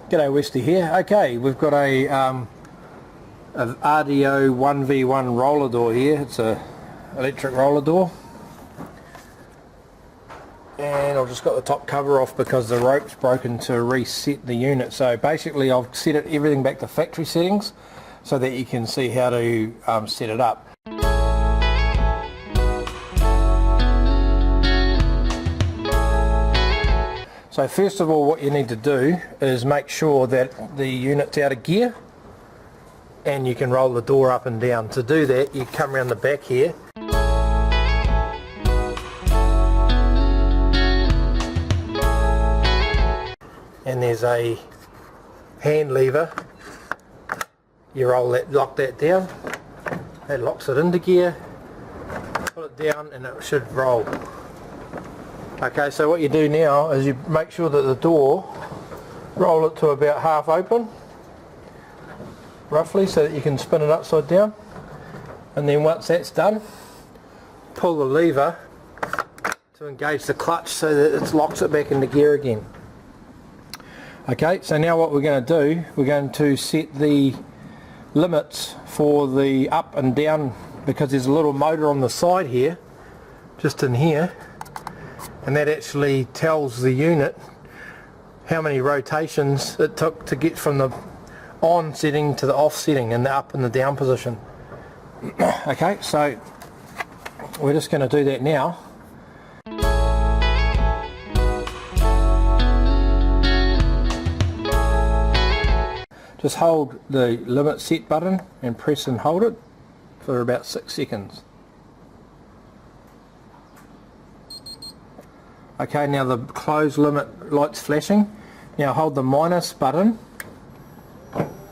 G'day Westy here. Okay, we've got a RDO 1v1 roller door here. It's a electric roller door. And I've just got the top cover off because the rope's broken to reset the unit. So basically I've set everything back to factory settings so that you can see how to set it up. So first of all, what you need to do is make sure that the unit's out of gear and you can roll the door up and down. To do that, you come around the back here and there's a hand lever. You roll that, lock that down, that locks it into gear, pull it down and it should roll. Okay, so what you do now is you make sure that the door, roll it to about half open, roughly, so that you can spin it upside down. And then once that's done, pull the lever to engage the clutch so that it locks it back into gear again. Okay, so now what we're going to do, we're going to set the limits for the up and down, because there's a little motor on the side here, just in here. And that actually tells the unit how many rotations it took to get from the on setting to the off setting and the up and the down position. Okay, so we're just going to do that now. Just hold the limit set button and press and hold it for about 6 seconds. Okay, now the close limit light's flashing. Now hold the minus button,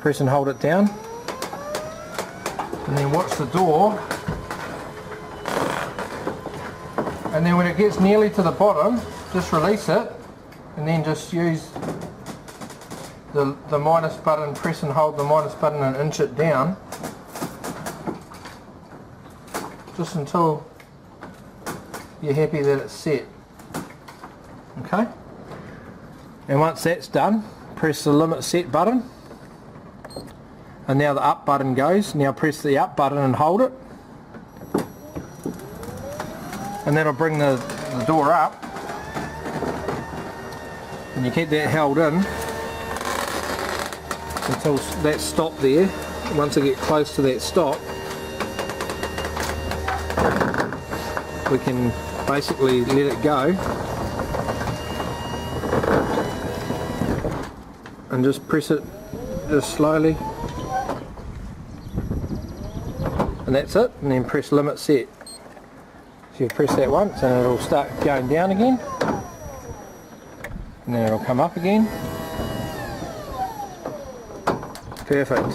press and hold it down, and then watch the door. And then when it gets nearly to the bottom, just release it, and then just use the minus button, press and hold the minus button and inch it down, just until you're happy that it's set. Okay, and once that's done, press the limit set button, and now the up button goes. Now press the up button and hold it, and that'll bring the door up, and you keep that held in until that stop there. Once I get close to that stop, we can basically let it go and just press it just slowly, and that's it. And then press limit set. So you press that once and it'll start going down again, and then it'll come up again. Perfect.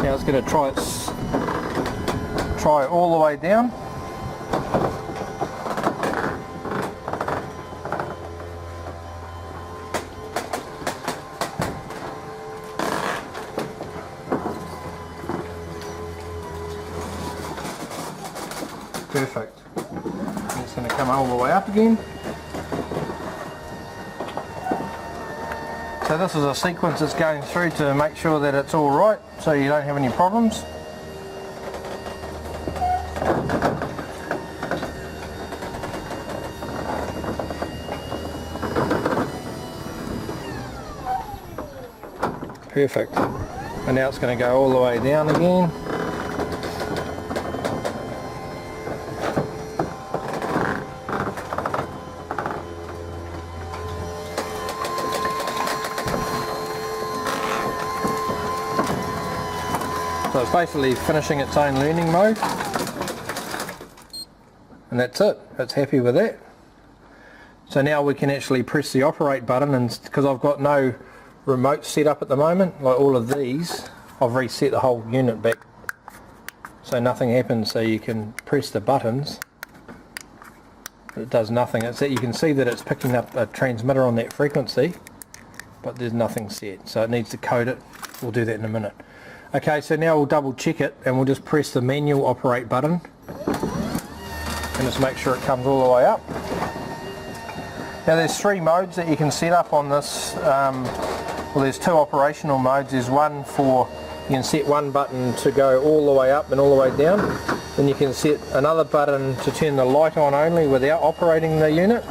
Now it's going to try all the way down. Perfect. It's going to come all the way up again. So this is a sequence that's going through to make sure that it's all right, so you don't have any problems. Perfect. And now it's going to go all the way down again. So it's basically finishing its own learning mode, and that's it. It's happy with that. So now we can actually press the operate button, and because I've got no remote set up at the moment, like all of these, I've reset the whole unit back so nothing happens. So you can press the buttons, it does nothing. It's that you can see that it's picking up a transmitter on that frequency, but there's nothing set, so it needs to code it. We'll do that in a minute. Okay, so now we'll double check it, and we'll just press the manual operate button and just make sure it comes all the way up. Now there's 3 modes that you can set up on this well, there's two operational modes. There's one for, you can set one button to go all the way up and all the way down. Then you can set another button to turn the light on only without operating the unit.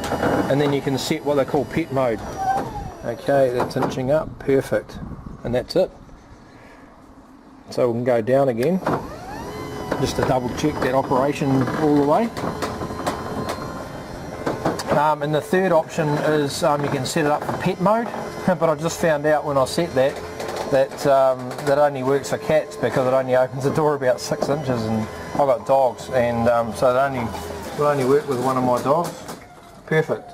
And then you can set what they call pet mode. Okay, that's inching up, perfect. And that's it. So we can go down again, just to double check that operation all the way. And the third option is you can set it up for pet mode, but I just found out when I set that that only works for cats because it only opens the door about 6 inches, and I've got dogs, and so it will only work with one of my dogs. Perfect.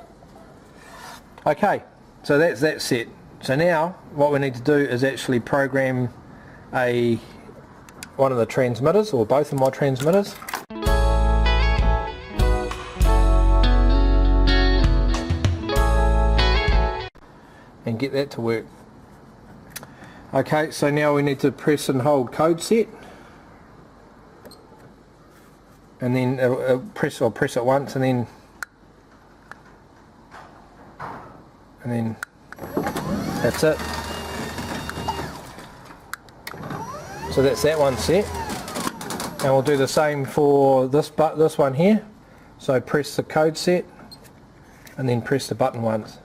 Okay, so that's that set. So now what we need to do is actually program one of the transmitters, or both of my transmitters. And get that to work. Okay, so now we need to press and hold code set, and then press it once, and then that's it. So that's that one set, and we'll do the same for this one here. So press the code set, and then press the button once.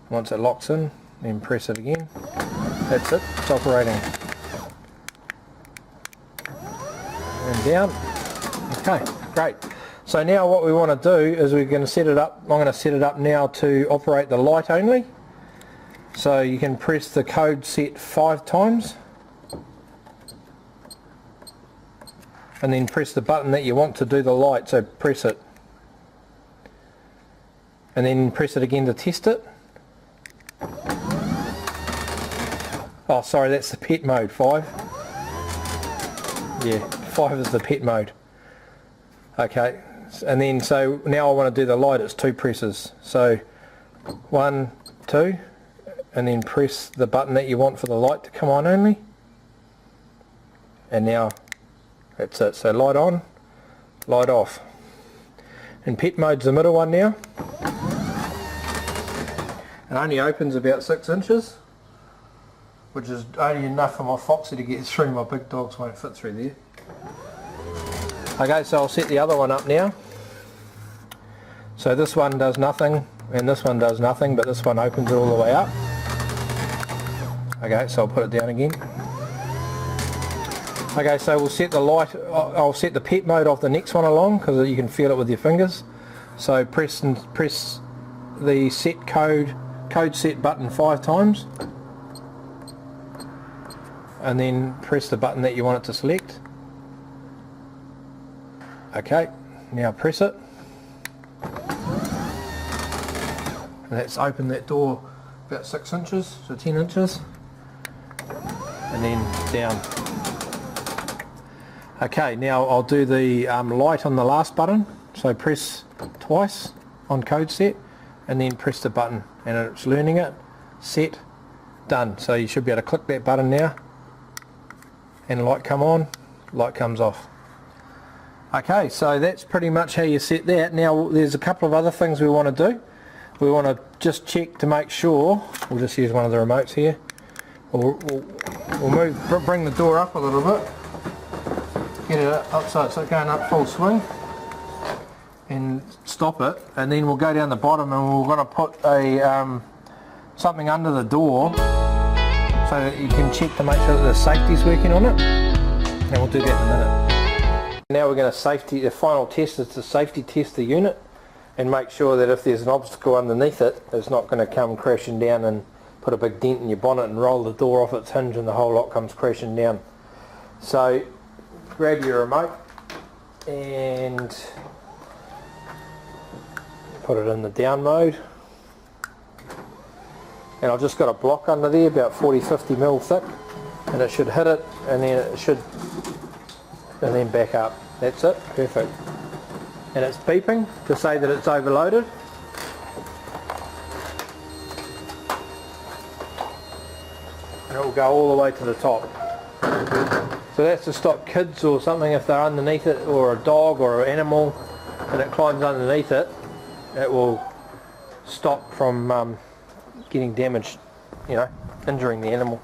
Once it locks in, then press it again. That's it, it's operating. And down. Okay, great. So now what we want to do is we're going to set it up, I'm going to set it up now to operate the light only. So you can press the code set 5 times. And then press the button that you want to do the light, so press it. And then press it again to test it. Oh, sorry, that's the pet mode, 5. Yeah, 5 is the pet mode. Okay, and then so now I want to do the light, it's 2 presses. So 1, 2, and then press the button that you want for the light to come on only. And now that's it, so light on, light off. And pet mode's the middle one now. It only opens about 6 inches, which is only enough for my Foxy to get through. My big dogs won't fit through there. Okay, so I'll set the other one up now. So this one does nothing, and this one does nothing, but this one opens it all the way up. Okay, so I'll put it down again. Okay, so we'll set the light, I'll set the pet mode of the next one along, because you can feel it with your fingers. So press the set code set button 5 times, and then press the button that you want it to select. Okay, now press it, and that's opened that door about 6 inches, so 10 inches, and then down. Okay, now I'll do the light on the last button, so press twice on code set, and then press the button, and it's learning it. Set, done. So you should be able to click that button now, and light come on, light comes off. Okay, so that's pretty much how you set that. Now there's a couple of other things we want to do. We want to just check to make sure, we'll just use one of the remotes here. We'll bring the door up a little bit, get it up so it's going up full swing, and stop it, and then we'll go down the bottom and we're going to put a something under the door so that you can check to make sure that the safety's working on it, and we'll do that in a minute. Now we're going to the final test is to safety test the unit and make sure that if there's an obstacle underneath it, it's not going to come crashing down and put a big dent in your bonnet and roll the door off its hinge and the whole lot comes crashing down. So grab your remote and put it in the down mode, and I've just got a block under there about 40-50 mil thick, and it should hit it, and then back up. That's it, perfect. And it's beeping to say that it's overloaded. And it will go all the way to the top. So that's to stop kids or something if they're underneath it, or a dog or an animal, and it climbs underneath it, it will stop from getting damaged, you know, injuring the animal,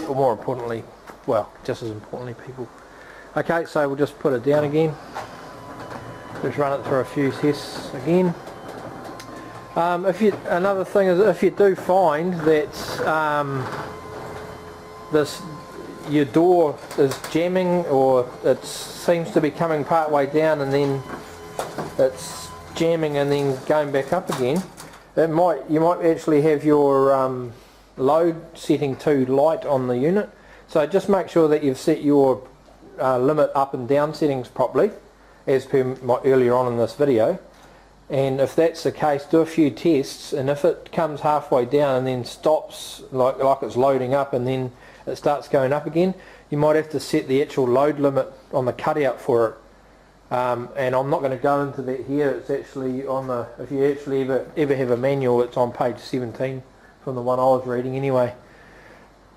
or more importantly, well, just as importantly, people. Okay, so we'll just put it down again. Just run it through a few tests again. Another thing is, if you do find that your door is jamming, or it seems to be coming part way down and then it's jamming and then going back up again, you might actually have your load setting too light on the unit. So just make sure that you've set your limit up and down settings properly, as per earlier on in this video. And if that's the case, do a few tests, and if it comes halfway down and then stops, like it's loading up and then it starts going up again, you might have to set the actual load limit on the cutout for it. And I'm not going to go into that here. It's actually on the, if you actually ever have a manual, it's on page 17 from the one I was reading anyway.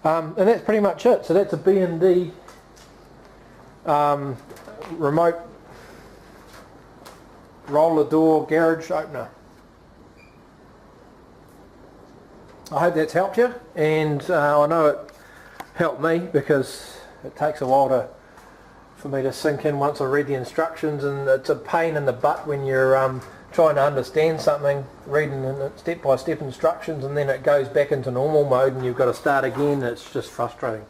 And that's pretty much it. So that's a B D remote roller door garage opener. I hope that's helped you, and I know it helped me, because it takes a while for me to sink in once I read the instructions, and it's a pain in the butt when you're trying to understand something, reading step-by-step instructions, and then it goes back into normal mode and you've got to start again. It's just frustrating.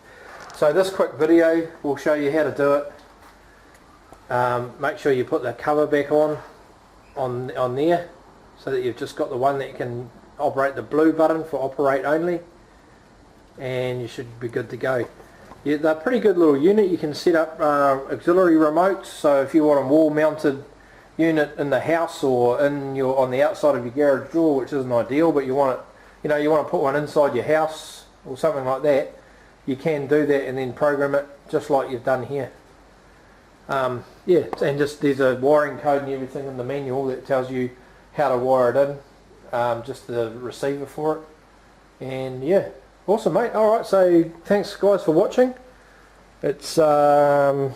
So this quick video will show you how to do it. Make sure you put the cover back on there, so that you've just got the one that can operate, the blue button for operate only, and you should be good to go. Yeah, they're a pretty good little unit. You can set up auxiliary remotes, so if you want a wall mounted unit in the house or on the outside of your garage door, which isn't ideal, but you want it, you want to put one inside your house or something like that, you can do that and then program it just like you've done here. Yeah, and just there's a wiring code and everything in the manual that tells you how to wire it in, just the receiver for it. And yeah, awesome, mate. Alright, so thanks guys for watching. It's time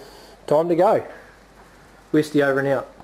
to go. Westy over and out.